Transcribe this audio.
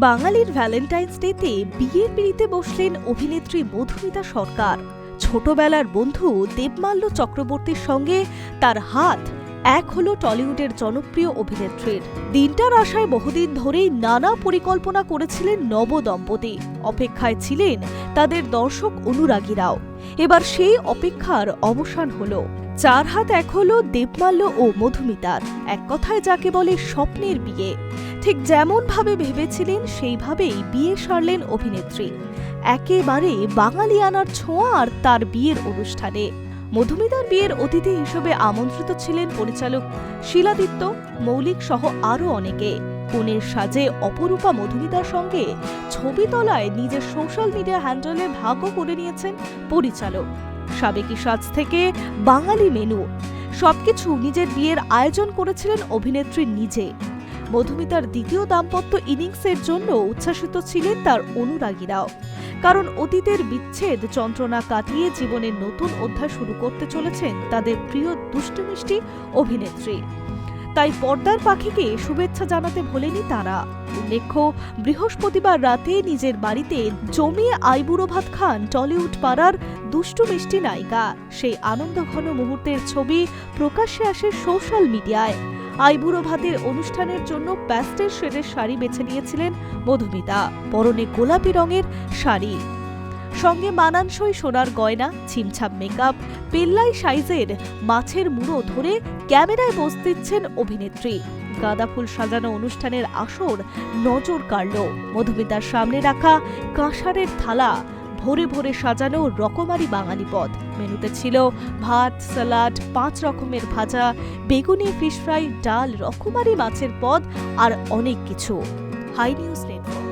বাঙালির ভ্যালেন্টাইন্স ডেতে বিয়ের পিঁড়িতে বসলেন অভিনেত্রী মধুমিতা সরকার। ছোটবেলার বন্ধু দেবমাল্য চক্রবর্তীর সঙ্গে তার হাত এক হলো টলিউডের জনপ্রিয় অভিনেত্রীর। দিনটার আশায় বহুদিন ধরেই নানা পরিকল্পনা করেছিলেন নবদম্পতি। অপেক্ষায় ছিলেন তাদের দর্শক অনুরাগীরাও। এবার সেই অপেক্ষার অবসান হলো। চার হাত এক হলো দেবমাল্য ও মধুমিতার। এক কথায় যাকে বলে স্বপ্নের বিয়ে। ঠিক যেমন ভাবে ভেবেছিলেন সেইভাবেই বিয়ে সারলেন অভিনেত্রী। একেবারে বাঙালিয়ানার ছোঁয়া আর তার বিয়ের অনুষ্ঠানে। মধুমিতার বিয়ের অতিথি হিসেবে আমন্ত্রিত ছিলেন পরিচালক শিলাদিত্য, মৌলিক সহ আরও অনেকে। কনের সাজে অপরূপা মধুমিতার সঙ্গে ছবি তোলায় নিজের সোশ্যাল মিডিয়া হ্যান্ডেলে ভাগও করে নিয়েছেন পরিচালক। সাবেকি সাজ থেকে বাঙালি মেনু সবকিছু নিজের বিয়ের আয়োজন করেছিলেন অভিনেত্রী নিজে। মধুমিতার দ্বিতীয় দাম্পত্য ইনিংসের জন্য উচ্ছ্বাসিত ছিলেন তার অনুরাগীরাও। কারণ অতীতের বিচ্ছেদ যন্ত্রণা কাটিয়ে জীবনের নতুন অধ্যায় শুরু করতে চলেছেন তাদের প্রিয় দুষ্টুমিষ্টি অভিনেত্রী। তাই পর্দার পাখিকে শুভেচ্ছা জানাতে ভোলেনি তারা। উল্লেখ্য, বৃহস্পতিবার রাতে নিজের বাড়িতে জমিয়ে আইবুড়ো ভাত খান টলিউড পাড়ার দুষ্টু মিষ্টি নায়িকা। সেই আনন্দঘন মুহূর্তের ছবি প্রকাশ্যে আসে সোশ্যাল মিডিয়ায়। আইবুড়ো ভাতের অনুষ্ঠানের জন্য প্যাস্টেল শেডের শাড়ি বেছে নিয়েছিলেন মধুমিতা। পরনে গোলাপি রঙের শাড়ি, সঙ্গে মানানসই সোনার গয়না, ছিমছাম মেকআপ, পেল্লাই সাইজের মাছের মুড়ো ধরে ক্যামেরায় পোজ দিচ্ছেন অভিনেত্রী। গাঁদা ফুল সাজানো অনুষ্ঠানের আসর নজর কাড়ল। মধুমিতার সামনে রাখা কাঁসারের থালা ভরে ভরে সাজানো রকমারি বাঙালি পদ। মেনুতে ছিল ভাত, সালাড, 5 রকমের ভাজা, বেগুনি, ফিশ ফ্রাই, ডাল, রকমারি মাছের পদ আর অনেক কিছু। Hi news network.